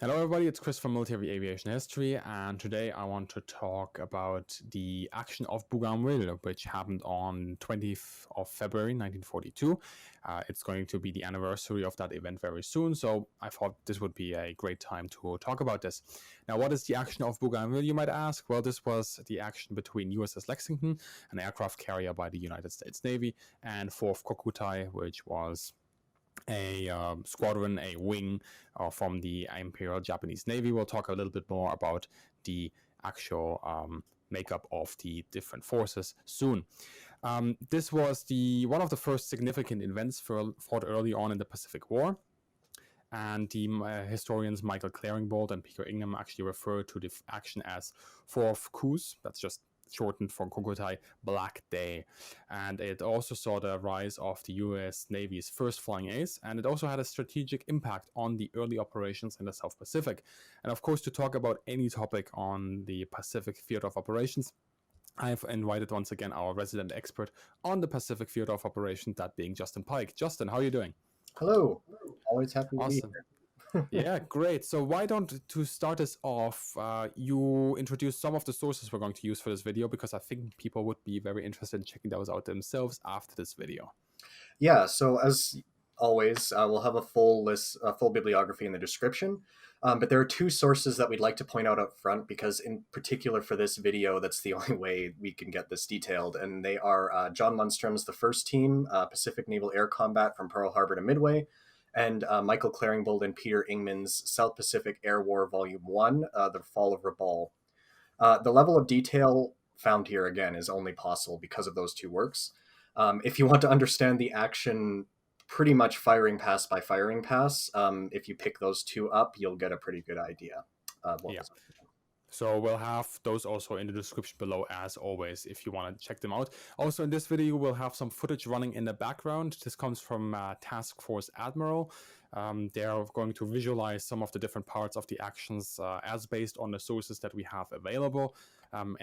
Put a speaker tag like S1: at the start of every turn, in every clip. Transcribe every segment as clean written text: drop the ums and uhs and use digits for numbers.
S1: Hello everybody, it's Chris from Military Aviation History, and today I want to talk about the action of Bougainville, which happened on 20th of February 1942. It's going to be the anniversary of that event very soon, so I thought this would be a great time to talk about this. Now, what is the action of Bougainville, you might ask? Well, this was the action between USS Lexington, an aircraft carrier by the United States Navy, and 4th Chutai, which was a squadron, a wing from the Imperial Japanese Navy. We'll talk a little bit more about the actual makeup of the different forces soon. This was one of the first significant events fought early on in the Pacific War. And the historians Michael Claringbould and Peter Ingman actually refer to the action as 4th Coups. That's just shortened from Chutai, Black Day. And it also saw the rise of the US Navy's first flying ace, and it also had a strategic impact on the early operations in the South Pacific. And of course, to talk about any topic on the Pacific Theater of Operations, I've invited once again our resident expert on the Pacific Theater of Operations, that being Justin Pike. Justin, how are you doing?
S2: Hello. Always happy to be
S1: Awesome.
S2: here.
S1: Yeah, great. So why don't, to start us off, you introduce some of the sources we're going to use for this video, because I think people would be very interested in checking those out themselves after this video.
S2: Yeah, so as always, we'll have a full list, a full bibliography in the description. But there are two sources that we'd like to point out up front, because in particular for this video, that's the only way we can get this detailed. And they are John Lundstrom's The First Team, Pacific Naval Air Combat from Pearl Harbor to Midway, and Michael Claringbould and Peter Ingman's South Pacific Air War Volume 1, The Fall of Rabaul. The level of detail found here, again, is only possible because of those two works. If you want to understand the action pretty much firing pass by firing pass, if you pick those two up, you'll get a pretty good idea of what was going on.
S1: So we'll have those also in the description below, as always, if you want to check them out. Also in this video, we'll have some footage running in the background. This comes from Task Force Admiral. They are going to visualize some of the different parts of the actions as based on the sources that we have available. And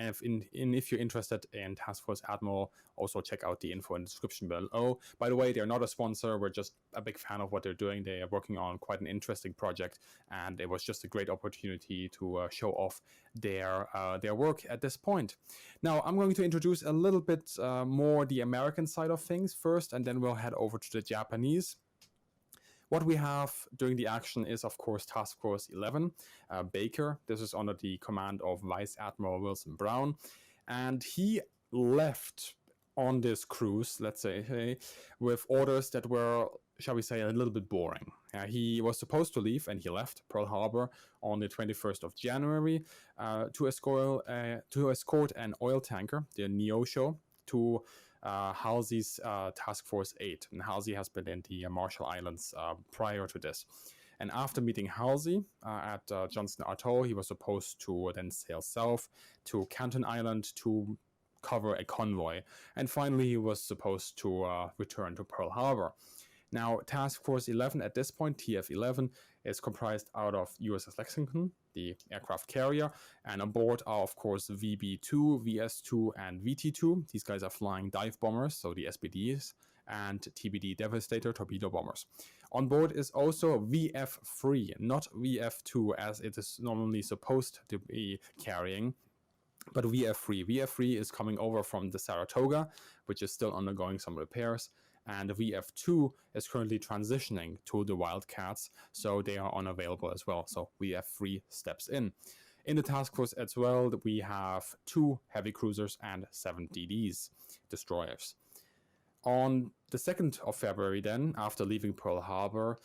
S1: if you're interested in Task Force Admiral, also check out the info in the description below. By the way, they're not a sponsor. We're just a big fan of what they're doing. They are working on quite an interesting project, and it was just a great opportunity to show off their work at this point. Now, I'm going to introduce a little bit more the American side of things first, and then we'll head over to the Japanese. What we have during the action is, of course, Task Force 11, Baker. This is under the command of Vice Admiral Wilson Brown. And he left on this cruise, let's say, with orders that were, shall we say, a little bit boring. He was supposed to leave, and he left Pearl Harbor on the 21st of January to escort an oil tanker, the Neosho, to Halsey's Task Force 8. And Halsey has been in the Marshall Islands prior to this. And after meeting Halsey at Johnston Atoll, he was supposed to then sail south to Canton Island to cover a convoy. And finally, he was supposed to return to Pearl Harbor. Now, Task Force 11 at this point, TF-11, is comprised out of USS Lexington, the aircraft carrier, and aboard are, of course, VB-2, VS-2, and VT-2. These guys are flying dive bombers, so the SBDs, and TBD Devastator torpedo bombers. On board is also VF-3, not VF-2, as it is normally supposed to be carrying, but VF-3. VF-3 is coming over from the Saratoga, which is still undergoing some repairs. And the VF-2 is currently transitioning to the Wildcats, so they are unavailable as well. So VF-3 steps in. In the task force as well, we have 2 heavy cruisers and 7 DDs, destroyers. On the 2nd of February then, after leaving Pearl Harbor,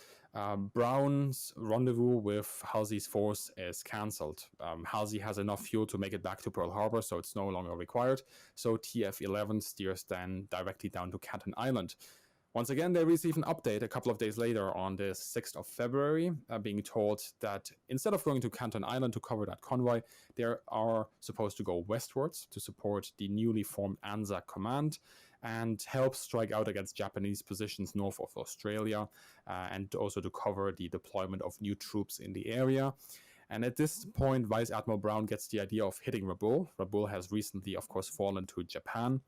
S1: Brown's rendezvous with Halsey's force is cancelled. Halsey has enough fuel to make it back to Pearl Harbor, so it's no longer required. So TF-11 steers then directly down to Canton Island. Once again, they receive an update a couple of days later on the 6th of February, being told that instead of going to Canton Island to cover that convoy, they are supposed to go westwards to support the newly formed ANZAC command and help strike out against Japanese positions north of Australia, and also to cover the deployment of new troops in the area. And at this point, Vice Admiral Brown gets the idea of hitting Rabaul. Rabaul has recently, of course, fallen to Japan,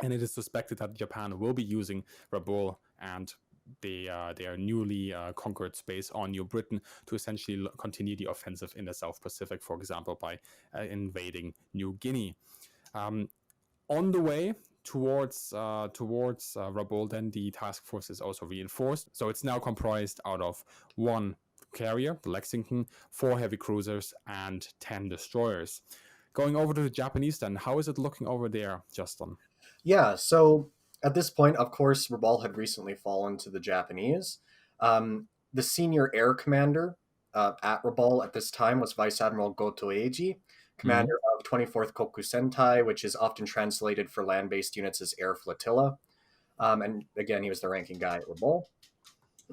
S1: and it is suspected that Japan will be using Rabaul and their newly conquered space on New Britain to essentially continue the offensive in the South Pacific, for example, by invading New Guinea. On the way towards Rabaul, then the task force is also reinforced. So it's now comprised out of 1 carrier, the Lexington, 4 heavy cruisers, and 10 destroyers. Going over to the Japanese then, how is it looking over there, Justin?
S2: Yeah, so at this point, of course, Rabaul had recently fallen to the Japanese. The senior air commander at Rabaul at this time was Vice Admiral Goto Eiji, commander of 24th Koku Sentai, which is often translated for land-based units as Air Flotilla. And again, he was the ranking guy at Rabaul.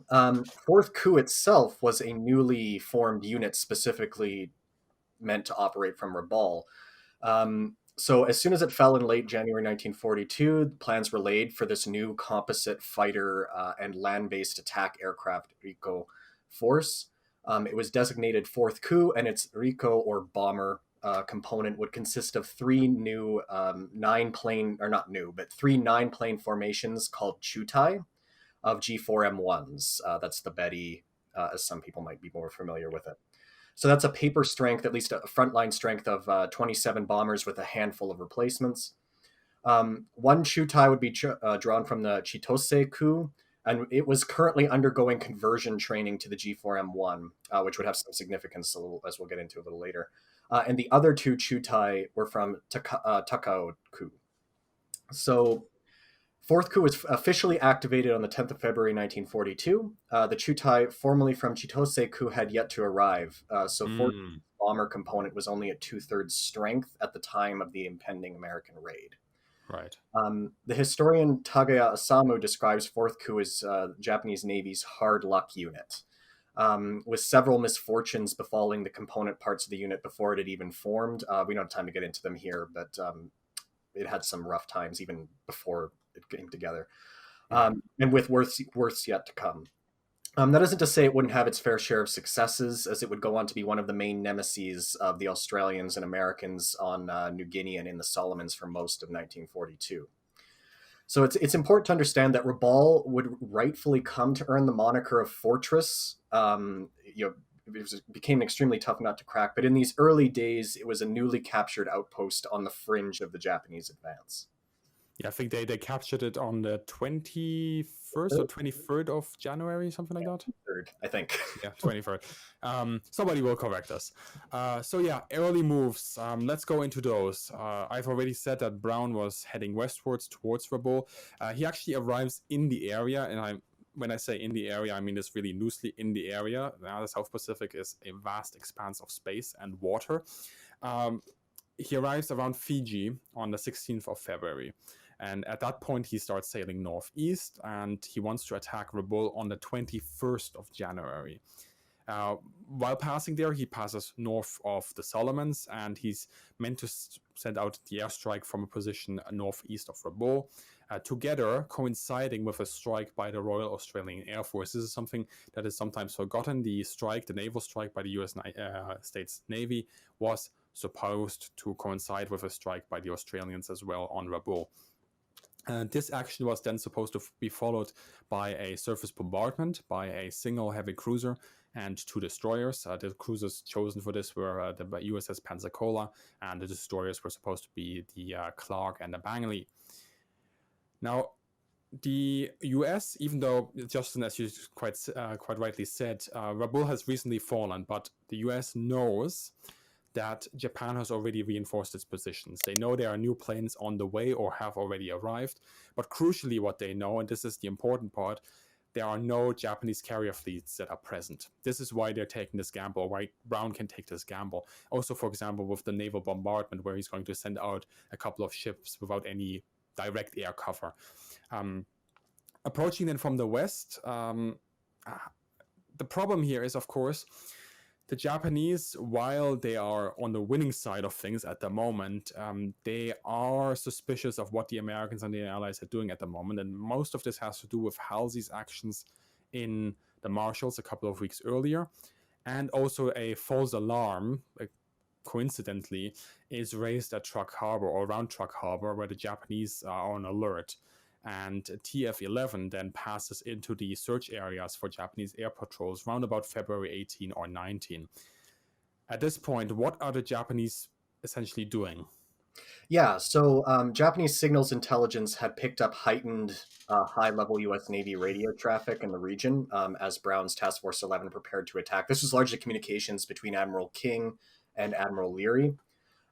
S2: 4th Ku itself was a newly formed unit specifically meant to operate from Rabaul. So as soon as it fell in late January 1942, plans were laid for this new composite fighter and land-based attack aircraft RICO force. It was designated 4th Ku, and its RICO or bomber component would consist of 3 new 9-plane, or not new, but 3 9-plane formations called Chutai of G4M1s. That's the Betty, as some people might be more familiar with it. So that's a paper strength, at least a frontline strength of 27 bombers with a handful of replacements. 1 Chutai would be drawn from the Chitose Ku, and it was currently undergoing conversion training to the G4M1, which would have some significance, as we'll get into a little later. And the other 2 Chutai were from Takao Ku. So 4th Ku was officially activated on the 10th of February 1942. The Chutai, formerly from Chitose Ku, had yet to arrive. So 4th bomber component was only at 2/3 strength at the time of the impending American raid.
S1: Right.
S2: The historian Tagaya Osamu describes 4th Ku as Japanese Navy's hard luck unit, with several misfortunes befalling the component parts of the unit before it had even formed. We don't have time to get into them here, but it had some rough times even before it came together, and with worse yet to come. That isn't to say it wouldn't have its fair share of successes, as it would go on to be one of the main nemeses of the Australians and Americans on New Guinea and in the Solomons for most of 1942. So it's important to understand that Rabaul would rightfully come to earn the moniker of fortress. It became an extremely tough nut to crack, but in these early days, it was a newly captured outpost on the fringe of the Japanese advance.
S1: Yeah, I think they captured it on the 21st or 23rd of January, something like that.
S2: 3rd, I think.
S1: Yeah, 23rd. Somebody will correct us. So yeah, early moves. Let's go into those. I've already said that Brown was heading westwards towards Rabaul. He actually arrives in the area, and when I say in the area, I mean this really loosely in the area. Now, the South Pacific is a vast expanse of space and water. He arrives around Fiji on the 16th of February. And at that point, he starts sailing northeast, and he wants to attack Rabaul on the 21st of January. While passing there, he passes north of the Solomons, and he's meant to send out the airstrike from a position northeast of Rabaul, together coinciding with a strike by the Royal Australian Air Force. This is something that is sometimes forgotten. The naval strike by the US States Navy, was supposed to coincide with a strike by the Australians as well on Rabaul. This action was then supposed to be followed by a surface bombardment by a single heavy cruiser and 2 destroyers. The cruisers chosen for this were the USS Pensacola, and the destroyers were supposed to be the Clark and the Bangley. Now, the US, even though, Justin, as you quite rightly said, Rabaul has recently fallen, but the US knows that Japan has already reinforced its positions. They know there are new planes on the way or have already arrived, but crucially what they know, and this is the important part, there are no Japanese carrier fleets that are present. This is why they're taking this gamble, why Brown can take this gamble. Also, for example, with the naval bombardment, where he's going to send out a couple of ships without any direct air cover. Approaching then from the west, the problem here is, of course, the Japanese, while they are on the winning side of things at the moment, they are suspicious of what the Americans and the Allies are doing at the moment. And most of this has to do with Halsey's actions in the Marshalls a couple of weeks earlier. And also a false alarm, coincidentally, is raised at Truk Harbor or around Truk Harbor, where the Japanese are on alert. and TF-11 then passes into the search areas for Japanese air patrols around about February 18 or 19. At this point, what are the Japanese essentially doing?
S2: Yeah, so Japanese signals intelligence had picked up heightened high-level U.S. Navy radio traffic in the region as Brown's Task Force 11 prepared to attack. This was largely communications between Admiral King and Admiral Leary.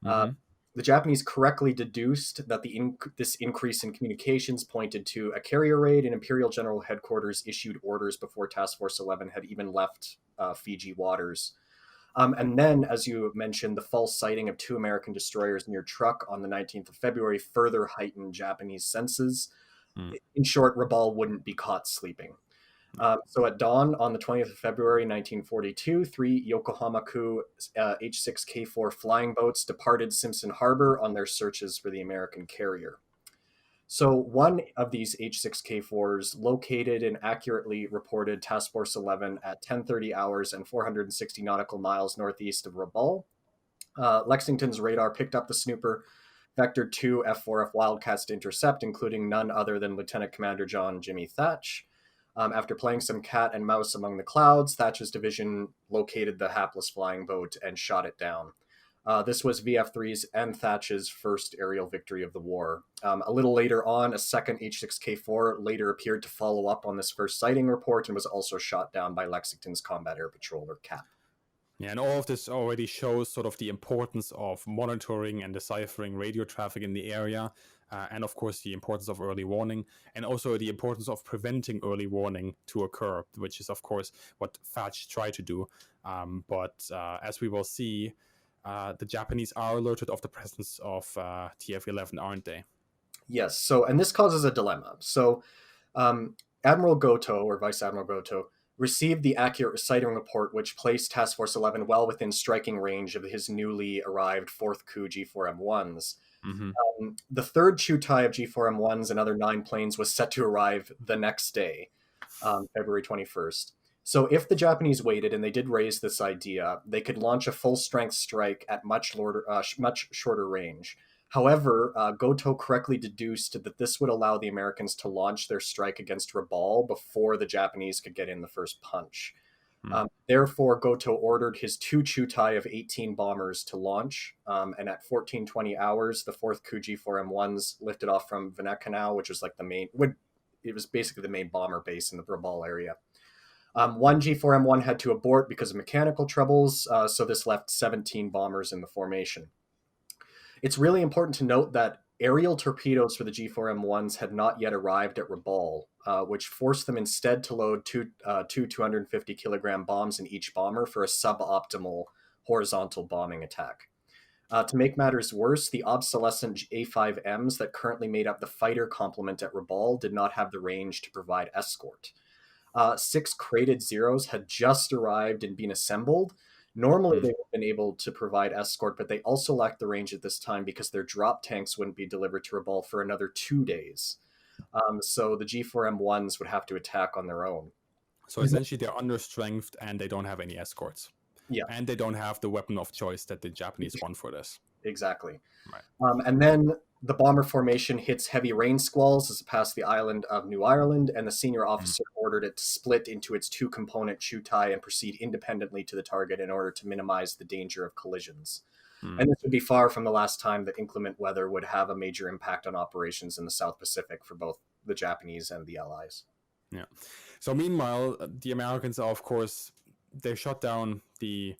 S1: Mm-hmm.
S2: The Japanese correctly deduced that this increase in communications pointed to a carrier raid, and Imperial General Headquarters issued orders before Task Force 11 had even left Fiji waters. And then, as you mentioned, the false sighting of 2 American destroyers near Truk on the 19th of February further heightened Japanese senses. In short, Rabaul wouldn't be caught sleeping. So at dawn on the 20th of February, 1942, 3 Yokohama-ku H-6K4 flying boats departed Simpson Harbor on their searches for the American carrier. So one of these H-6K4s located and accurately reported Task Force 11 at 10:30 hours and 460 nautical miles northeast of Rabaul. Lexington's radar picked up the snooper, vectored 2 F-4F Wildcats to intercept, including none other than Lieutenant Commander John Jimmy Thatch. After playing some cat and mouse among the clouds, Thatch's division located the hapless flying boat and shot it down. This was VF-3's and Thatch's first aerial victory of the war. A little later on, a second H-6K4 later appeared to follow up on this first sighting report and was also shot down by Lexington's Combat Air Patrol, or CAP.
S1: Yeah, and all of this already shows sort of the importance of monitoring and deciphering radio traffic in the area, and of course the importance of early warning, and also the importance of preventing early warning to occur, which is of course what Thatch tried to do. But as we will see, the Japanese are alerted of the presence of TF-11, aren't they?
S2: Yes. So, and this causes a dilemma. So, Admiral Goto, or Vice Admiral Goto, received the accurate sighting report, which placed Task Force 11 well within striking range of his newly arrived 4th Coup G4M1s.
S1: Mm-hmm.
S2: The third Chutai of G4M1s and other 9 planes was set to arrive the next day, February 21st. So if the Japanese waited, and they did raise this idea, they could launch a full-strength strike at much shorter range. However, Goto correctly deduced that this would allow the Americans to launch their strike against Rabaul before the Japanese could get in the first punch. Therefore, Goto ordered his 2 Chutai of 18 bombers to launch, and at 14:20 hours, the 4th Coup G4M1s lifted off from Vinekanau, which was like it was basically the main bomber base in the Rabaul area. One G4M1 had to abort because of mechanical troubles, so this left 17 bombers in the formation. It's really important to note that aerial torpedoes for the G4M1s had not yet arrived at Rabaul, which forced them instead to load two 250-kilogram bombs in each bomber for a suboptimal horizontal bombing attack. To make matters worse, the obsolescent A5Ms that currently made up the fighter complement at Rabaul did not have the range to provide escort. 6 crated Zeros had just arrived and been assembled. Normally, they would have been able to provide escort, but they also lacked the range at this time because their drop tanks wouldn't be delivered to Rabaul for another 2 days. So the G4M1s would have to attack on their own.
S1: So essentially, they're understrengthed and they don't have any escorts.
S2: Yeah.
S1: And they don't have the weapon of choice that the Japanese want for this.
S2: Exactly.
S1: Right.
S2: And then the bomber formation hits heavy rain squalls as it passed the island of New Ireland, and the senior officer ordered it to split into its 2-component Chutai and proceed independently to the target in order to minimize the danger of collisions. And this would be far from the last time that inclement weather would have a major impact on operations in the South Pacific for both the Japanese and the Allies.
S1: Yeah. So meanwhile, the Americans are, of course, they shut down the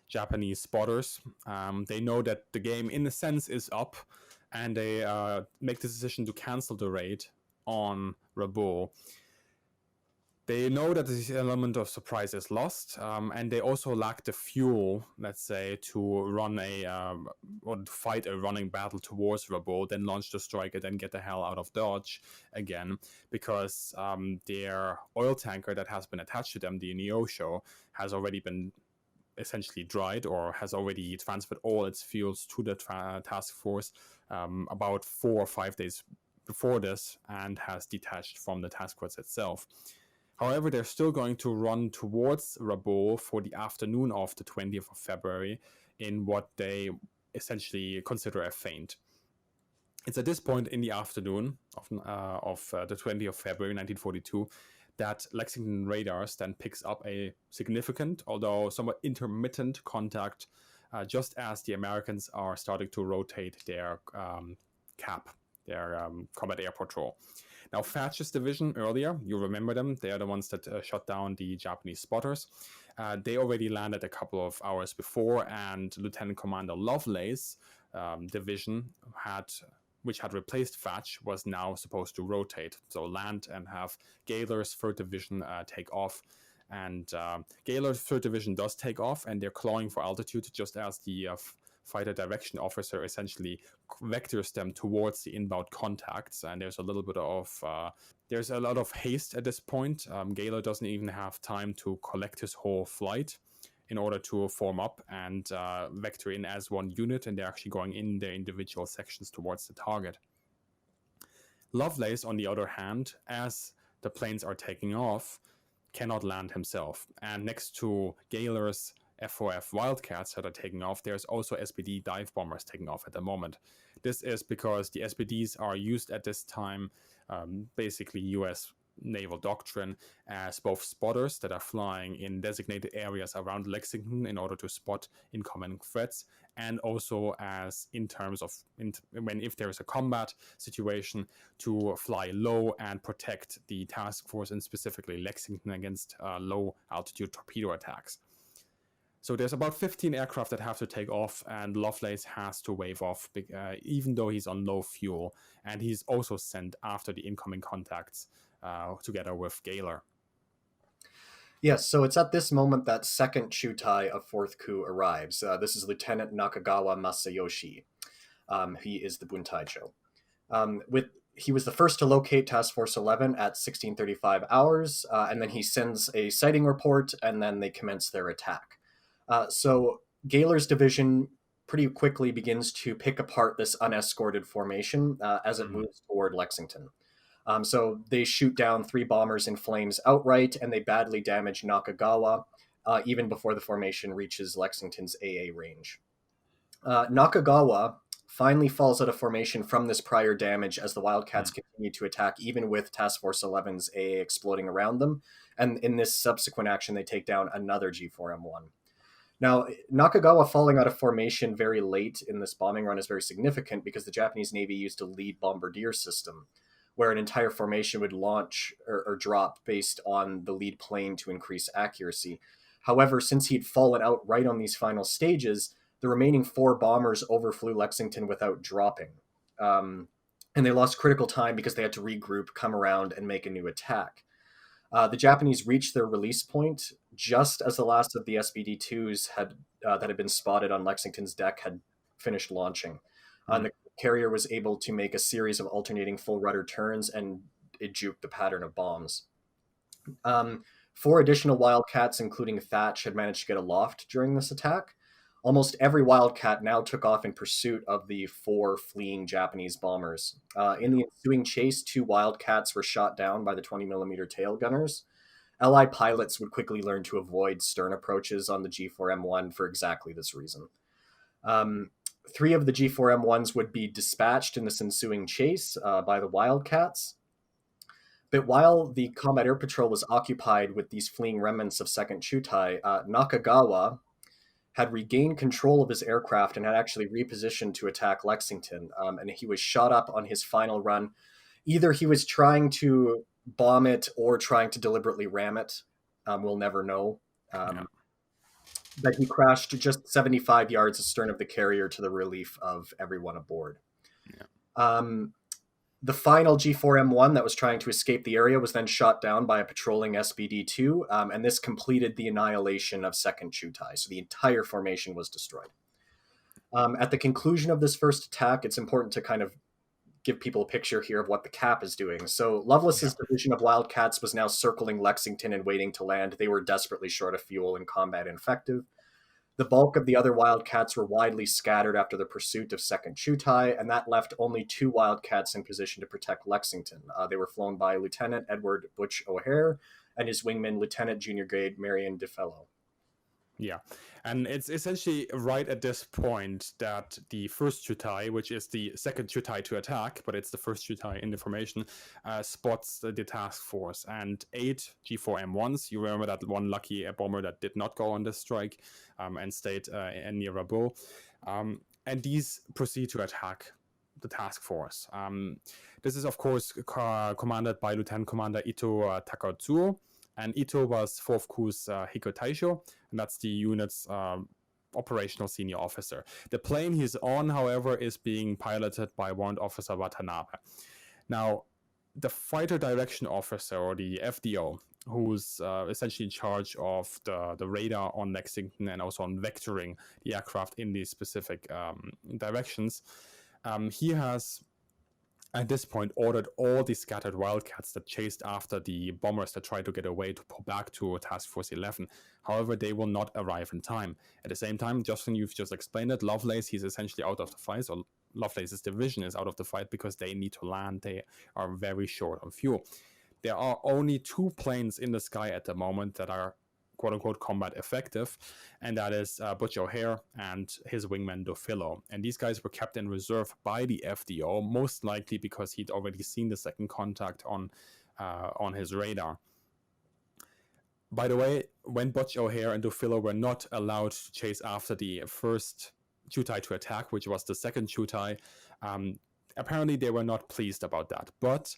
S1: Japanese spotters. They know that the game, in a sense, is up, and they make the decision to cancel the raid on Rabaul. They know that this element of surprise is lost, and they also lack the fuel, let's say, to run or to fight a running battle towards Rabaul, then launch the strike, and then get the hell out of Dodge again, because their oil tanker that has been attached to them, the Neosho, has already been essentially dried or has already transferred all its fuels to the task force about 4 or 5 days before this, and has detached from the task force itself. However, they're still going to run towards Rabaul for the afternoon of the 20th of February in what they essentially consider a feint. It's at this point in the afternoon of the 20th of February 1942 that Lexington radars then picks up a significant, although somewhat intermittent contact just as the Americans are starting to rotate their CAP, their Combat Air Patrol. Now, Thatch's division earlier, you remember them, they are the ones that shot down the Japanese spotters. They already landed a couple of hours before, and Lieutenant Commander Lovelace division which had replaced Thatch, was now supposed to rotate. So land and have Gaylor's 3rd Division take off. And Gaylor's 3rd Division does take off, and they're clawing for altitude, just as the fighter direction officer essentially vectors them towards the inbound contacts. And there's a little bit of there's a lot of haste at this point. Gaylor doesn't even have time to collect his whole flight in order to form up and vector in as one unit, and they're actually going in their individual sections towards the target. Lovelace, on the other hand, as the planes are taking off, cannot land himself. And next to Gaylor's FOF Wildcats that are taking off, there's also SBD dive bombers taking off at the moment. This is because the SBDs are used at this time, basically US naval doctrine, as both spotters that are flying in designated areas around Lexington in order to spot incoming threats, and also as in terms of if there is a combat situation, to fly low and protect the task force, and specifically Lexington, against low altitude torpedo attacks. So there's about 15 aircraft that have to take off, and Lovelace has to wave off, even though he's on low fuel, and he's also sent after the incoming contacts together with Gaylor.
S2: Yes, so it's at this moment that 2nd Chutai of 4th Coup arrives. This is Lieutenant Nakagawa Masayoshi. He is the Buntaicho. He was the first to locate Task Force 11 at 16:35 hours, and then he sends a sighting report, and then they commence their attack. So Gaylor's division pretty quickly begins to pick apart this unescorted formation as it moves toward Lexington. So they shoot down 3 bombers in flames outright, and they badly damage Nakagawa even before the formation reaches Lexington's AA range. Nakagawa finally falls out of formation from this prior damage as the Wildcats continue to attack, even with Task Force 11's AA exploding around them. And in this subsequent action, they take down another G4M1. Now, Nakagawa falling out of formation very late in this bombing run is very significant because the Japanese Navy used a lead bombardier system, where an entire formation would launch or drop based on the lead plane to increase accuracy. However, since he'd fallen out right on these final stages, the remaining 4 bombers overflew Lexington without dropping. And they lost critical time because they had to regroup, come around, and make a new attack. The Japanese reached their release point just as the last of the SBD-2s that had been spotted on Lexington's deck had finished launching. The carrier was able to make a series of alternating full rudder turns, and it juked the pattern of bombs. 4 additional Wildcats, including Thatch, had managed to get aloft during this attack. Almost every Wildcat now took off in pursuit of the 4 fleeing Japanese bombers. In the ensuing chase, 2 Wildcats were shot down by the 20mm tail gunners. Allied pilots would quickly learn to avoid stern approaches on the G4M1 for exactly this reason. 3 of the G4M1s would be dispatched in this ensuing chase by the Wildcats. But while the Combat Air Patrol was occupied with these fleeing remnants of 2nd Chutai, Nakagawa had regained control of his aircraft and had actually repositioned to attack Lexington. And he was shot up on his final run. Either he was trying to bomb it or trying to deliberately ram it. We'll never know. But he crashed just 75 yards astern of the carrier to the relief of everyone aboard. The final G4M1 that was trying to escape the area was then shot down by a patrolling SBD-2, and this completed the annihilation of 2nd Chutai. So the entire formation was destroyed. At the conclusion of this first attack, it's important to kind of give people a picture here of what the CAP is doing. So Lovelace's division of Wildcats was now circling Lexington and waiting to land. They were desperately short of fuel and combat ineffective. The bulk of the other Wildcats were widely scattered after the pursuit of 2nd Chutai, and that left only 2 Wildcats in position to protect Lexington. They were flown by Lieutenant Edward Butch O'Hare and his wingman, Lieutenant Junior Grade Marion DeFellow.
S1: Yeah, and it's essentially right at this point that the first Chutai, which is the second Chutai to attack, but it's the first Chutai in the formation, spots the task force. And 8 G4M1s, you remember that one lucky bomber that did not go on this strike and stayed near Rabaul. And these proceed to attack the task force. This is, of course, commanded by Lieutenant Commander Ito Takatsuo. And Ito was 4th Crew's Hiko Taisho, and that's the unit's operational senior officer. The plane he's on, however, is being piloted by Warrant Officer Watanabe. Now, the fighter direction officer, or the FDO, who's essentially in charge of the radar on Lexington and also on vectoring the aircraft in these specific directions, he has at this point ordered all the scattered wildcats that chased after the bombers that tried to get away to pull back to Task Force 11. However, they will not arrive in time. At the same time, Justin, you've just explained it, Lovelace, he's essentially out of the fight, so Lovelace's division is out of the fight because they need to land. They are very short on fuel. There are only 2 planes in the sky at the moment that are quote-unquote combat effective, and that is Butch O'Hare and his wingman Dofilo. And these guys were kept in reserve by the FDO, most likely because he'd already seen the second contact on his radar. By the way, when Butch O'Hare and Dofilo were not allowed to chase after the first Chutai to attack, which was the second Chutai, apparently they were not pleased about that. But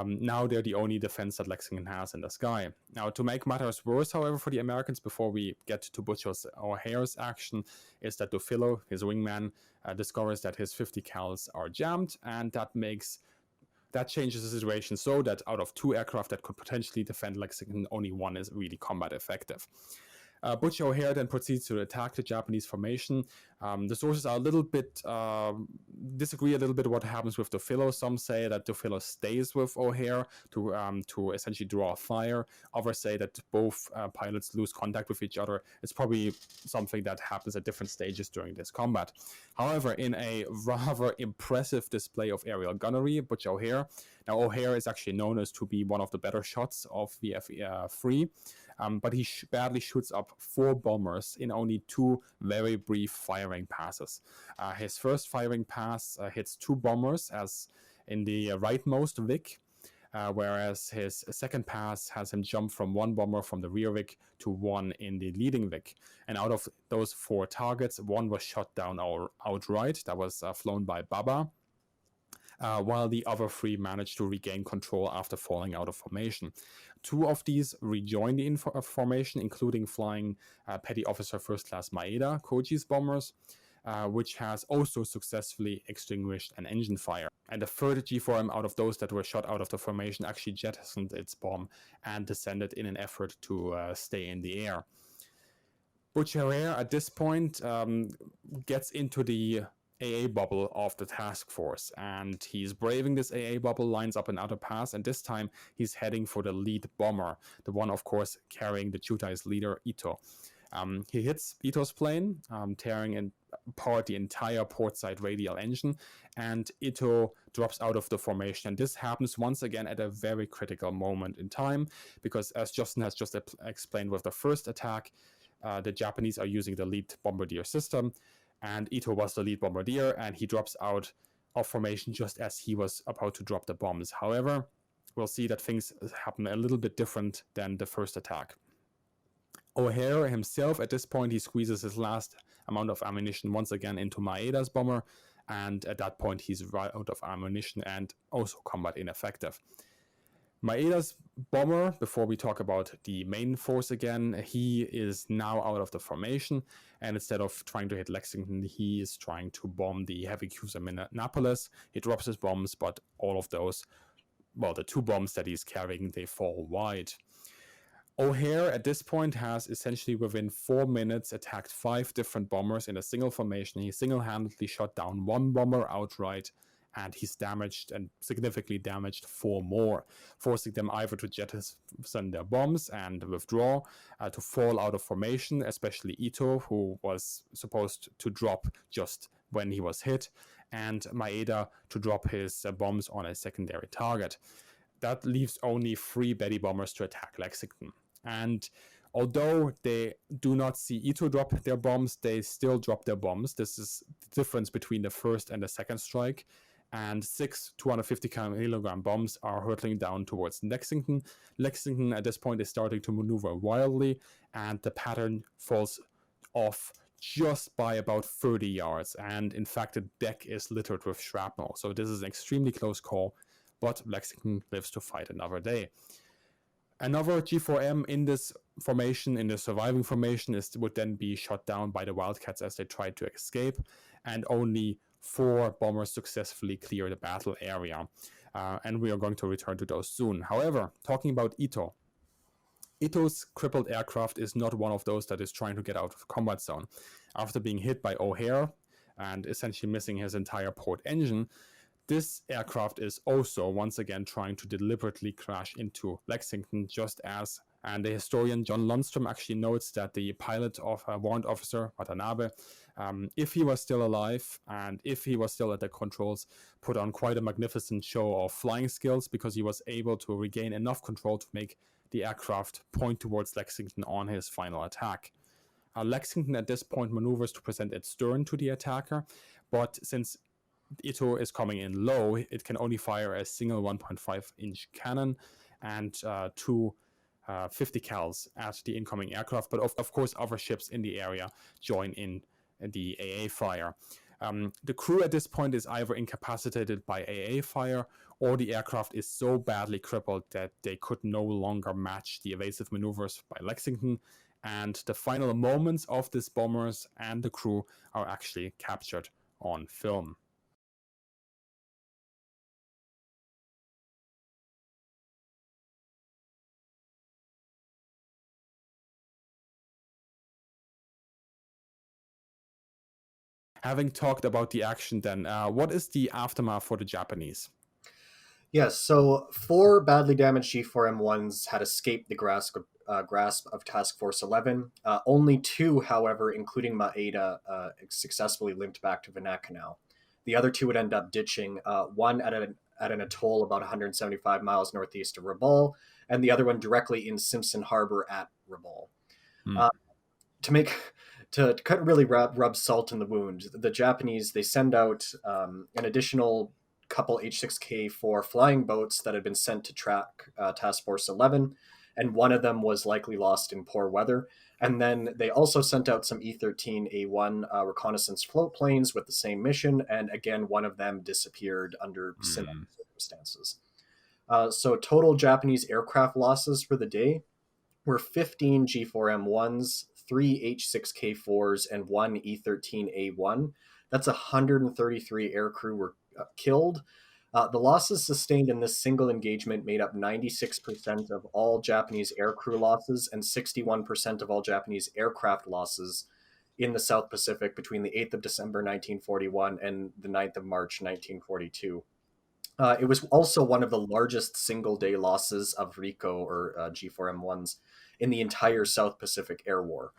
S1: now they're the only defense that Lexington has in the sky. Now, to make matters worse, however, for the Americans, before we get to Butch O'Hare's action, is that Dofilo, his wingman, discovers that his 50 cals are jammed, and that changes the situation so that out of 2 aircraft that could potentially defend Lexington, only 1 is really combat effective. Butch O'Hare then proceeds to attack the Japanese formation. The sources are a little bit disagree a little bit what happens with Dofilo. Some say that Dofilo stays with O'Hare to essentially draw a fire. Others say that both pilots lose contact with each other. It's probably something that happens at different stages during this combat. However, in a rather impressive display of aerial gunnery, Butch O'Hare. Now, O'Hare is actually known as to be one of the better shots of the F3. But he badly shoots up 4 bombers in only 2 very brief firing passes. His first firing pass hits 2 bombers as in the rightmost Vic, whereas his second pass has him jump from 1 bomber from the rear Vic to 1 in the leading Vic. And out of those 4 targets, 1 was shot down outright. That was flown by Baba. While the other 3 managed to regain control after falling out of formation. 2 of these rejoined the formation, including flying Petty Officer First Class Maeda, Koji's bombers, which has also successfully extinguished an engine fire. And the third G4M out of those that were shot out of the formation actually jettisoned its bomb and descended in an effort to stay in the air. Butch O'Hare at this point gets into the AA bubble of the task force, and he's braving this AA bubble, lines up another pass, and this time he's heading for the lead bomber, the one of course carrying the Chutai's leader Ito. He hits Ito's plane, tearing apart the entire portside radial engine, and Ito drops out of the formation. And this happens once again at a very critical moment in time, because as Justin has just explained with the first attack, the Japanese are using the lead bombardier system, and Ito was the lead bombardier, and he drops out of formation just as he was about to drop the bombs. However, we'll see that things happen a little bit different than the first attack. O'Hare himself, at this point, he squeezes his last amount of ammunition once again into Maeda's bomber, and at that point he's right out of ammunition and also combat ineffective. Maeda's bomber, before we talk about the main force again, he is now out of the formation, and instead of trying to hit Lexington, he is trying to bomb the heavy cruiser Annapolis. He drops his bombs, but all of those, well, the 2 bombs that he's carrying, they fall wide. O'Hare at this point has essentially within 4 minutes attacked 5 different bombers in a single formation. He single-handedly shot down 1 bomber outright, and he's damaged and significantly damaged 4 more, forcing them either to jettison their bombs and withdraw, to fall out of formation, especially Ito, who was supposed to drop just when he was hit, and Maeda to drop his bombs on a secondary target. That leaves only 3 Betty bombers to attack Lexington. And Although they do not see Ito drop their bombs, they still drop their bombs. This is the difference between the first and the second strike. And 6 250-kilogram bombs are hurtling down towards Lexington. Lexington at this point is starting to maneuver wildly, and the pattern falls off just by about 30 yards. And in fact, the deck is littered with shrapnel. So this is an extremely close call, but Lexington lives to fight another day. Another G4M in this formation, in the surviving formation, would then be shot down by the Wildcats as they tried to escape, and only 4 bombers successfully clear the battle area. And we are going to return to those soon. However, talking about Ito, Ito's crippled aircraft is not one of those that is trying to get out of the combat zone. After being hit by O'Hare and essentially missing his entire port engine, this aircraft is also once again trying to deliberately crash into Lexington, just as, and the historian John Lundstrom actually notes that the pilot of warrant officer Watanabe, if he was still alive and if he was still at the controls, put on quite a magnificent show of flying skills, because he was able to regain enough control to make the aircraft point towards Lexington on his final attack. Lexington at this point maneuvers to present its stern to the attacker, but since Ito is coming in low, it can only fire a single 1.5-inch cannon and 2 50 cals at the incoming aircraft. But of course, other ships in the area join in the AA fire. The crew at this point is either incapacitated by AA fire, or the aircraft is so badly crippled that they could no longer match the evasive maneuvers by Lexington, and the final moments of these bombers and the crew are actually captured on film. Having talked about the action then, what is the aftermath for the Japanese?
S2: Yes, so 4 badly damaged G4M1s had escaped the grasp of Task Force 11. Only 2, however, including Maeda, successfully limped back to Vanakanau. The other 2 would end up ditching, one at an atoll about 175 miles northeast of Rabaul, and the other one directly in Simpson Harbor at Rabaul. To really rub salt in the wound, the Japanese, they send out an additional couple H-6K4 flying boats that had been sent to track Task Force 11, and one of them was likely lost in poor weather. And then they also sent out some E-13A1 reconnaissance float planes with the same mission, and again, one of them disappeared under similar circumstances. So total Japanese aircraft losses for the day were 15 G4M1s, 3 H-6K4s, and 1 E-13A1. That's 133 aircrew were killed. The losses sustained in this single engagement made up 96% of all Japanese aircrew losses and 61% of all Japanese aircraft losses in the South Pacific between the 8th of December 1941 and the 9th of March 1942. It was also one of the largest single-day losses of RICO, or G4M1s, in the entire South Pacific Air War.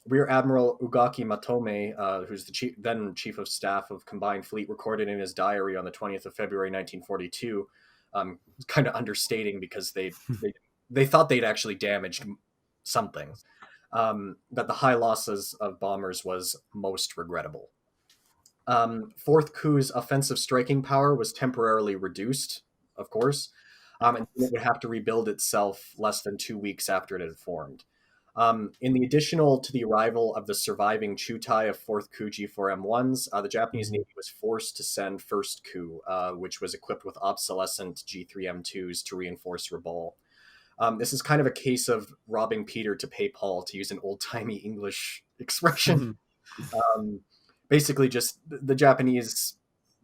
S2: Rear Admiral Ugaki Matome, who's the then Chief of Staff of Combined Fleet, recorded in his diary on the 20th of February 1942, kind of understating because they thought they'd actually damaged something, that the high losses of bombers was most regrettable. 4th Coup's offensive striking power was temporarily reduced, of course, and it would have to rebuild itself less than 2 weeks after it had formed. In the additional to the arrival of the surviving Chutai of 4th Coup G4M1s, the Japanese Navy was forced to send 1st Coup, which was equipped with obsolescent G3M2s to reinforce Rabaul. This is kind of a case of robbing Peter to pay Paul, to use an old-timey English expression. Basically, just the Japanese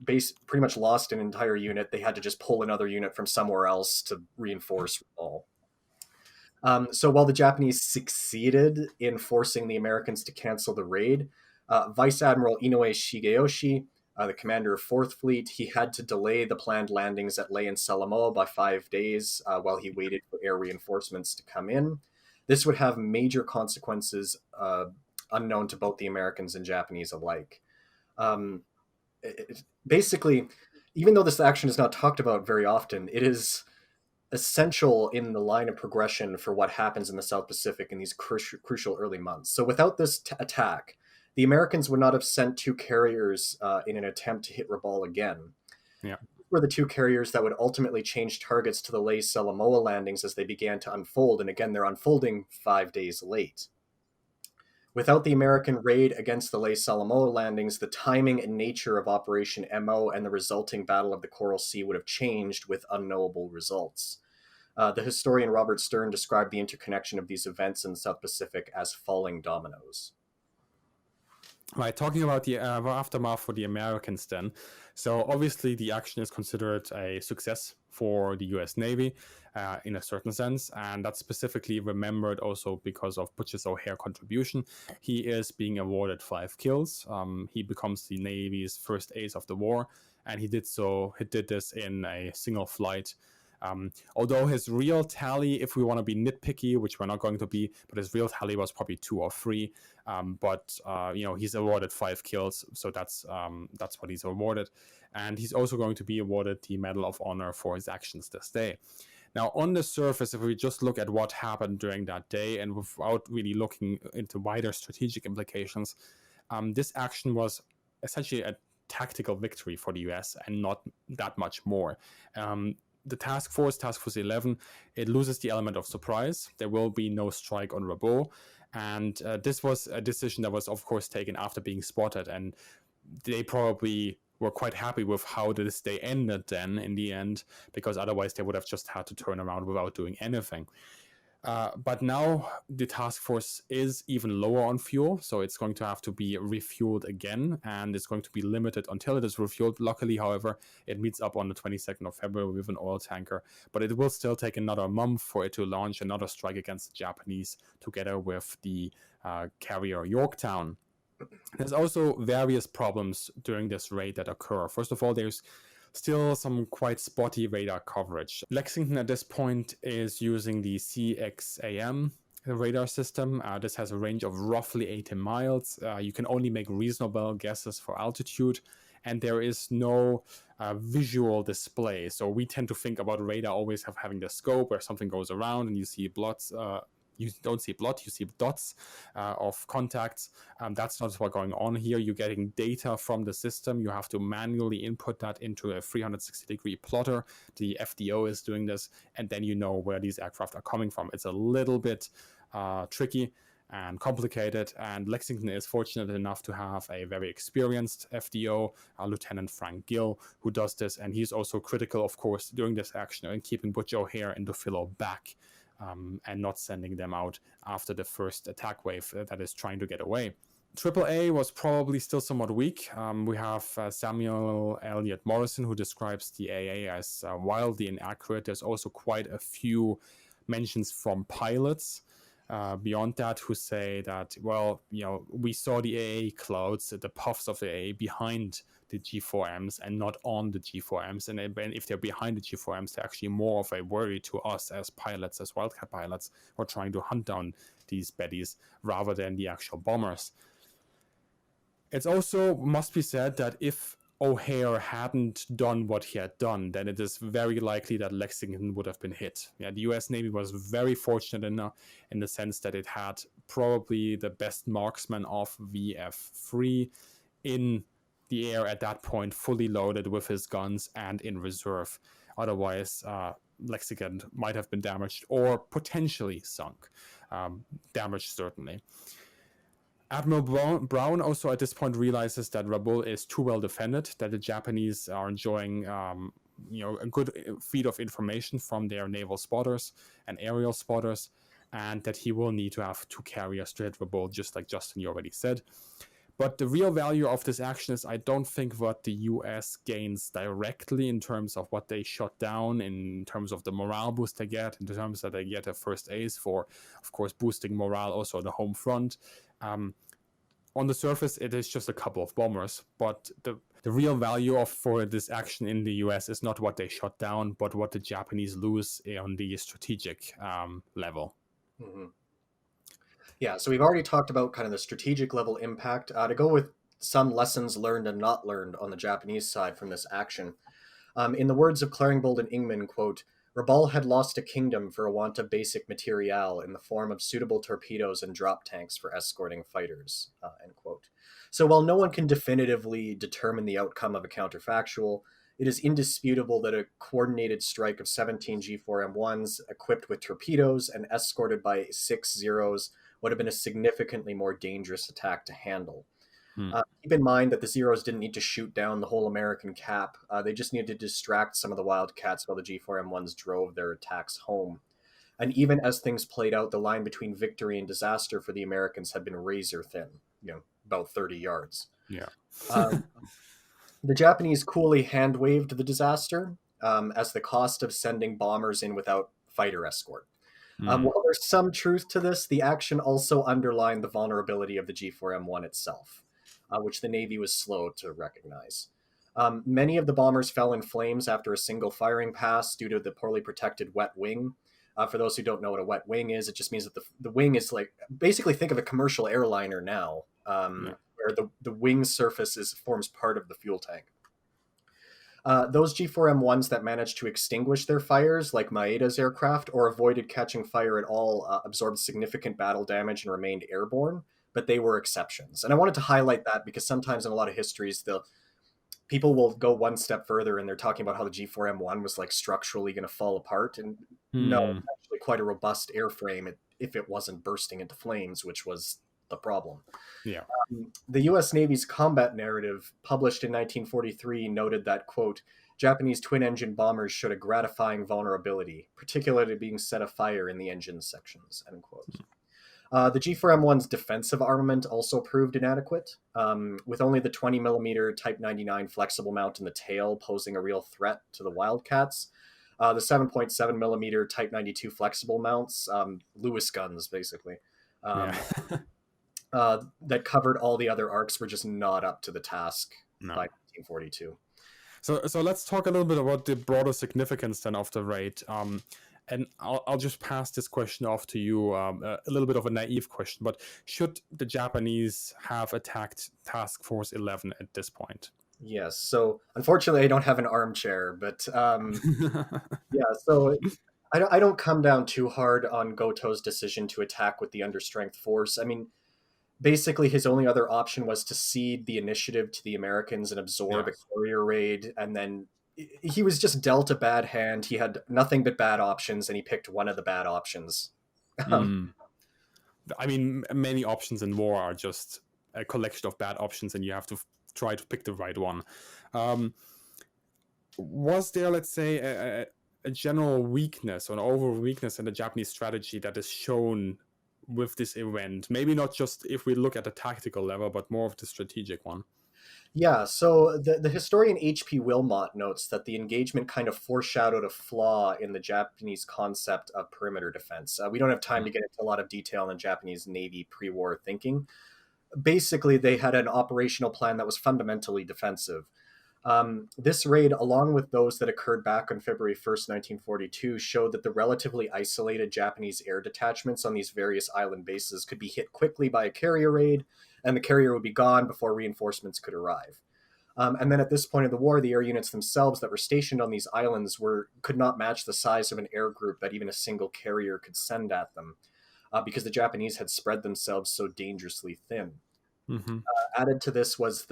S2: pretty much lost an entire unit. They had to just pull another unit from somewhere else to reinforce Rabaul. So while the Japanese succeeded in forcing the Americans to cancel the raid, Vice Admiral Inoue Shigeyoshi, the commander of 4th Fleet, he had to delay the planned landings at Lae and Salamoa by 5 days while he waited for air reinforcements to come in. This would have major consequences unknown to both the Americans and Japanese alike. Basically, even though this action is not talked about very often, it is essential in the line of progression for what happens in the South Pacific in these crucial early months. So without this attack, the Americans would not have sent two carriers in an attempt to hit Rabaul again.
S1: Yeah.
S2: Were the two carriers that would ultimately change targets to the Ley Salamoa landings as they began to unfold, and again, they're unfolding 5 days late. Without the American raid against the Ley Salamoa landings, the timing and nature of Operation MO and the resulting Battle of the Coral Sea would have changed with unknowable results. The historian Robert Stern described the interconnection of these events in the South Pacific as falling dominoes.
S1: Right, talking about the aftermath for the Americans then. So obviously the action is considered a success for the US Navy in a certain sense, and that's specifically remembered also because of Butch's O'Hare contribution. He is being awarded 5 kills. He becomes the Navy's first ace of the war, and he did this in a single flight. Although his real tally, if we want to be nitpicky, which we're not going to be, but his real tally was probably 2 or 3. But he's awarded 5 kills, so that's what he's awarded, and he's also going to be awarded the Medal of Honor for his actions this day. Now, on the surface, if we just look at what happened during that day, and without really looking into wider strategic implications, this action was essentially a tactical victory for the US and not that much more. The task force 11, it loses the element of surprise. There will be no strike on Rabaul. And this was a decision that was, of course, taken after being spotted. And they probably were quite happy with how this day ended then in the end, because otherwise they would have just had to turn around without doing anything. But now the task force is even lower on fuel, so it's going to have to be refueled again, and it's going to be limited until it is refueled. Luckily, however, it meets up on the 22nd of February with an oil tanker, but it will still take another month for it to launch another strike against the Japanese together with the carrier Yorktown. There's also various problems during this raid that occur. First of all, there's still some quite spotty radar coverage. Lexington at this point is using the CXAM radar system. This has a range of roughly 80 miles. You can only make reasonable guesses for altitude, and there is no visual display. So we tend to think about radar always having the scope where something goes around and you see blots. You don't see blood, you see dots of contacts. That's not what's going on here. You're getting data from the system. You have to manually input that into a 360-degree plotter. The FDO is doing this, and then you know where these aircraft are coming from. It's a little bit tricky and complicated, and Lexington is fortunate enough to have a very experienced FDO, Lieutenant Frank Gill, who does this, and he's also critical, of course, during this action in keeping Butch O'Hare and DeFillo back. And not sending them out after the first attack wave that is trying to get away. AAA was probably still somewhat weak. We have Samuel Eliot Morison, who describes the AA as wildly inaccurate. There's also quite a few mentions from pilots beyond that who say that, well, we saw the AA clouds, the puffs of the AA behind the G4Ms and not on the G4Ms. And if they're behind the G4Ms, they're actually more of a worry to us as pilots, as Wildcat pilots, who are trying to hunt down these baddies rather than the actual bombers. It also must be said that if O'Hare hadn't done what he had done, then it is very likely that Lexington would have been hit. The US Navy was very fortunate in the sense that it had probably the best marksman of VF3 in the air at that point, fully loaded with his guns and in reserve. Otherwise, Lexington might have been damaged or potentially sunk. Damaged, certainly. Admiral Brown also at this point realizes that Rabaul is too well defended, that the Japanese are enjoying a good feed of information from their naval spotters and aerial spotters, and that he will need to have 2 carriers to hit Rabaul, just like Justin, you already said. But the real value of this action is, I don't think what the US gains directly in terms of what they shot down, in terms of the morale boost they get, in terms that they get a first ace for, of course, boosting morale also on the home front. On the surface, it is just a couple of bombers, but the real value for this action in the US is not what they shot down, but what the Japanese lose on the strategic level.
S2: Mm-hmm. Yeah, so we've already talked about kind of the strategic level impact. To go with some lessons learned and not learned on the Japanese side from this action. In the words of Claringbould and Ingman, quote, Rabaul had lost a kingdom for a want of basic material in the form of suitable torpedoes and drop tanks for escorting fighters, end quote. So while no one can definitively determine the outcome of a counterfactual, it is indisputable that a coordinated strike of 17 G4M1s equipped with torpedoes and escorted by 6 Zeros would have been a significantly more dangerous attack to handle. Keep in mind that the Zeros didn't need to shoot down the whole American cap. They just needed to distract some of the Wildcats while the G4M1s drove their attacks home. And even as things played out, the line between victory and disaster for the Americans had been razor thin, about 30 yards.
S1: Yeah.
S2: The Japanese coolly hand-waved the disaster as the cost of sending bombers in without fighter escort. While there's some truth to this, the action also underlined the vulnerability of the G4M1 itself, which the Navy was slow to recognize. Many of the bombers fell in flames after a single firing pass due to the poorly protected wet wing. For those who don't know what a wet wing is, it just means that the wing is like, basically think of a commercial airliner now, where the wing surface forms part of the fuel tank. Those G4M1s that managed to extinguish their fires, like Maeda's aircraft, or avoided catching fire at all, absorbed significant battle damage and remained airborne, but they were exceptions. And I wanted to highlight that because sometimes in a lot of histories, people will go one step further and they're talking about how the G4M1 was like structurally going to fall apart. And no, it's actually quite a robust airframe if it wasn't bursting into flames, which was the problem.
S1: Yeah.
S2: The U.S. Navy's combat narrative, published in 1943, noted that, quote, Japanese twin-engine bombers showed a gratifying vulnerability, particularly being set afire in the engine sections, end quote. The G4M1's defensive armament also proved inadequate, with only the 20mm Type 99 flexible mount in the tail posing a real threat to the Wildcats. The 7.7mm Type 92 flexible mounts, Lewis guns, basically, that covered all the other arcs were just not up to the task by 1942.
S1: So let's talk a little bit about the broader significance then of the raid. And I'll just pass this question off to you, a little bit of a naive question, but should the Japanese have attacked Task Force 11 at this point?
S2: Yes, so unfortunately I don't have an armchair, but yeah, so I don't come down too hard on Goto's decision to attack with the understrength force. I mean, basically his only other option was to cede the initiative to the Americans and absorb a carrier raid, and then he was just dealt a bad hand. He had nothing but bad options, and he picked one of the bad options.
S1: I mean, many options in war are just a collection of bad options, and you have to try to pick the right one. Was there, let's say, a general weakness or an overall weakness in the Japanese strategy that is shown with this event? Maybe not just if we look at the tactical level, but more of the strategic one.
S2: Yeah, so the historian H.P. Wilmot notes that the engagement kind of foreshadowed a flaw in the Japanese concept of perimeter defense. We don't have time to get into a lot of detail on the Japanese Navy pre-war thinking. Basically, they had an operational plan that was fundamentally defensive. This raid, along with those that occurred back on February 1st, 1942, showed that the relatively isolated Japanese air detachments on these various island bases could be hit quickly by a carrier raid, and the carrier would be gone before reinforcements could arrive. And then at this point in the war, the air units themselves that were stationed on these islands could not match the size of an air group that even a single carrier could send at them, because the Japanese had spread themselves so dangerously thin. Added to this was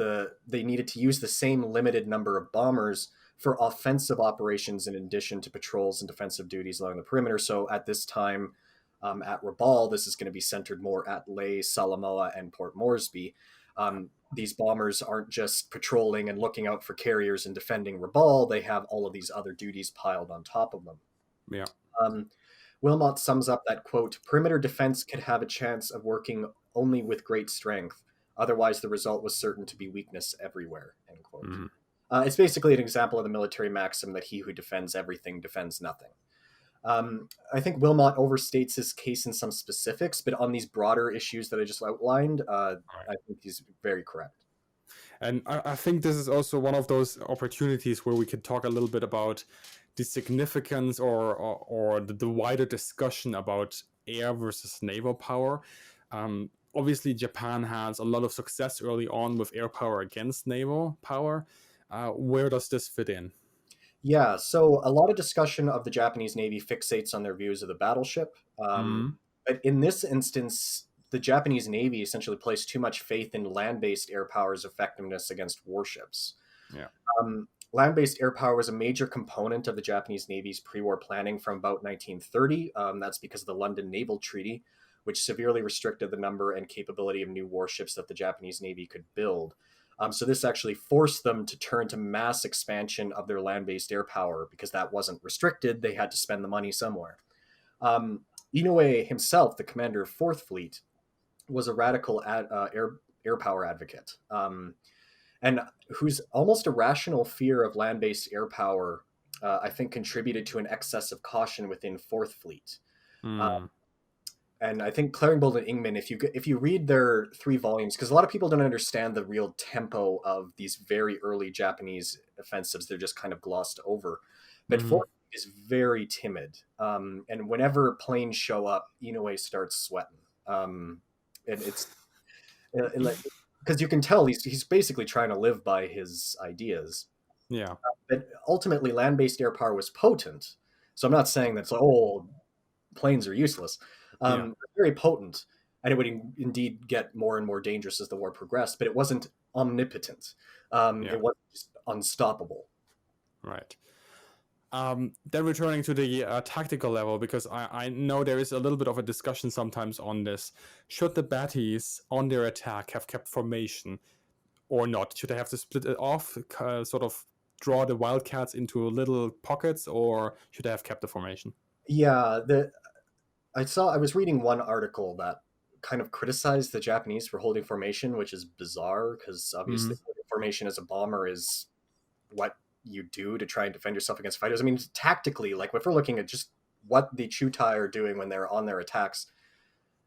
S2: they needed to use the same limited number of bombers for offensive operations in addition to patrols and defensive duties along the perimeter. So at this time, at Rabaul, this is going to be centered more at Lae, Salamoa, and Port Moresby. These bombers aren't just patrolling and looking out for carriers and defending Rabaul. They have all of these other duties piled on top of them.
S1: Yeah.
S2: Wilmot sums up that, quote, perimeter defense could have a chance of working only with great strength. Otherwise, the result was certain to be weakness everywhere, end quote. It's basically an example of the military maxim that he who defends everything defends nothing. I think Wilmot overstates his case in some specifics, but on these broader issues that I just outlined, I think he's very correct.
S1: And I think this is also one of those opportunities where we could talk a little bit about the significance or the wider discussion about air versus naval power. Obviously, Japan has a lot of success early on with air power against naval power. Where does this fit in?
S2: Yeah, so a lot of discussion of the Japanese Navy fixates on their views of the battleship.
S1: Mm,
S2: But in this instance, the Japanese Navy essentially placed too much faith in land based air power's effectiveness against warships.
S1: yeah.
S2: Land based air power was a major component of the Japanese Navy's pre war planning from about 1930. That's because of the London Naval Treaty, which severely restricted the number and capability of new warships that the Japanese Navy could build. So this actually forced them to turn to mass expansion of their land-based air power because that wasn't restricted. They had to spend the money somewhere. Inoue himself, the commander of Fourth Fleet, was a radical air power advocate, and whose almost irrational fear of land-based air power, I think, contributed to an excess of caution within Fourth Fleet. Uh,
S1: Mm,
S2: and I think Claringbould and Ingman, if you read their 3 volumes, because a lot of people don't understand the real tempo of these very early Japanese offensives, they're just kind of glossed over. But
S1: mm,
S2: Fourth is very timid, and whenever planes show up, Inoue starts sweating, and it's like because you can tell he's basically trying to live by his ideas.
S1: yeah.
S2: But ultimately, land-based air power was potent. So I'm not saying that's like, oh, planes are useless.
S1: Yeah.
S2: Very potent, and it would indeed get more and more dangerous as the war progressed. But it wasn't omnipotent.
S1: Yeah.
S2: It wasn't just unstoppable.
S1: Right. Then returning to the tactical level, because I know there is a little bit of a discussion sometimes on this. Should the Batties on their attack have kept formation or not? Should they have to split it off, sort of draw the Wildcats into little pockets, or should they have kept the formation?
S2: Yeah, I was reading one article that kind of criticized the Japanese for holding formation, which is bizarre because obviously
S1: Mm,
S2: holding formation as a bomber is what you do to try and defend yourself against fighters. I mean, tactically, like if we're looking at just what the Chutai are doing when they're on their attacks,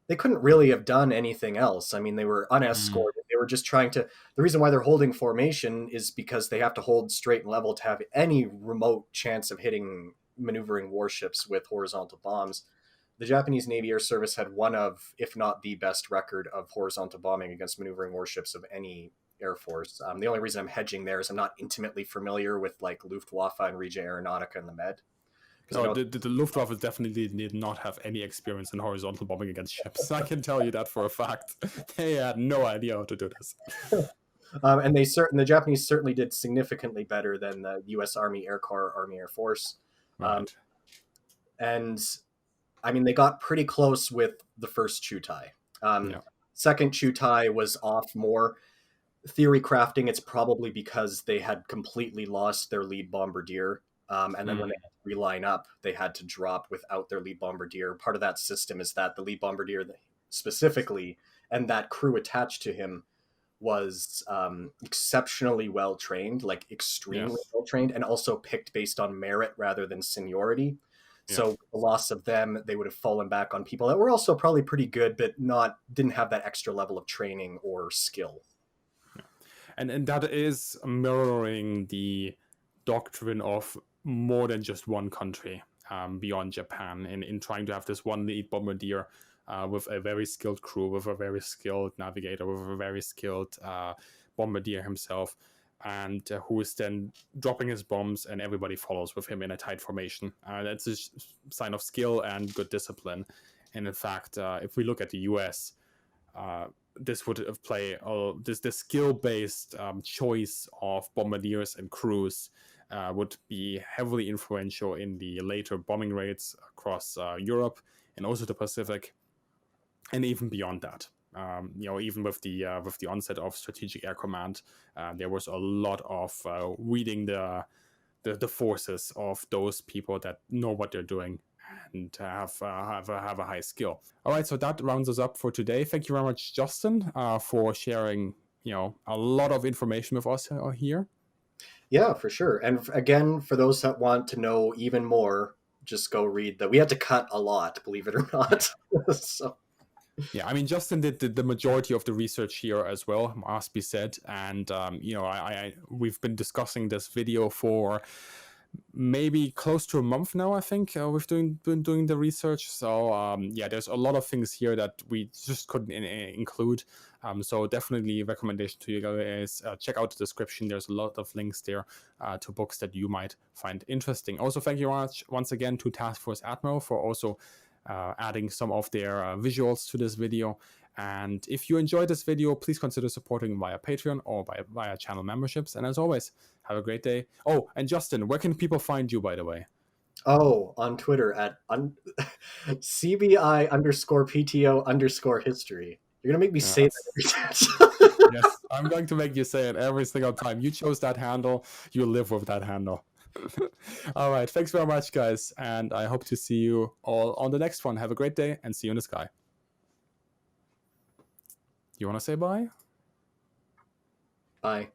S2: they couldn't really have done anything else. I mean, they were
S1: mm,
S2: unescorted. They were just trying to. The reason why they're holding formation is because they have to hold straight and level to have any remote chance of hitting maneuvering warships with horizontal bombs. The Japanese Navy Air Service had one of, if not the best record of horizontal bombing against maneuvering warships of any Air Force. The only reason I'm hedging there is I'm not intimately familiar with like Luftwaffe and Regia Aeronautica and the Med. Because I
S1: no,
S2: know,
S1: the Luftwaffe definitely did not have any experience in horizontal bombing against ships. I can tell you that for a fact. They had no idea how to do this.
S2: and the Japanese certainly did significantly better than the U.S. Army Air Corps, Army Air Force, um,
S1: Right.
S2: and I mean they got pretty close with the first Chutai.
S1: Yeah.
S2: Second Chutai was off more. Theory crafting, it's probably because they had completely lost their lead bombardier. And then when they
S1: Mm,
S2: had to reline up, they had to drop without their lead bombardier. Part of that system is that the lead bombardier specifically and that crew attached to him was exceptionally well trained, like extremely
S1: yes.
S2: well trained, and also picked based on merit rather than seniority.
S1: Yeah.
S2: So with the loss of them, they would have fallen back on people that were also probably pretty good, but didn't have that extra level of training or skill.
S1: And that is mirroring the doctrine of more than just one country beyond Japan in trying to have this one lead bombardier with a very skilled crew, with a very skilled navigator, with a very skilled bombardier himself, and who is then dropping his bombs and everybody follows with him in a tight formation. That's a sign of skill and good discipline. And in fact, if we look at the US, this would play this skill based choice of bombardiers and crews would be heavily influential in the later bombing raids across Europe and also the Pacific, and even beyond that. Even with the onset of Strategic Air Command, there was a lot of reading the forces of those people that know what they're doing and have a high skill. All right, so that rounds us up for today. Thank you very much, Justin, for sharing a lot of information with us here.
S2: Yeah, for sure. And again, for those that want to know even more, just go read that. We had to cut a lot, believe it or
S1: Yeah.
S2: not. So
S1: Yeah, I mean, Justin did the majority of the research here as well, must be said. And, we've been discussing this video for maybe close to a month now, I think. We've been doing the research. So yeah, there's a lot of things here that we just couldn't include. So definitely recommendation to you guys, check out the description. There's a lot of links there to books that you might find interesting. Also, thank you much once again to Task Force Admiral for also adding some of their visuals to this video. And if you enjoyed this video, please consider supporting via Patreon or via channel memberships. And as always, have a great day. Oh, and Justin, where can people find you, by the way?
S2: Oh, on Twitter at CBI_PTO_history. You're gonna make me say that.
S1: Yes, I'm going to make you say it every single time. You chose that handle. You live with that handle. All right. Thanks very much, guys. And I hope to see you all on the next one. Have a great day and see you in the sky. You want to say bye?
S2: Bye.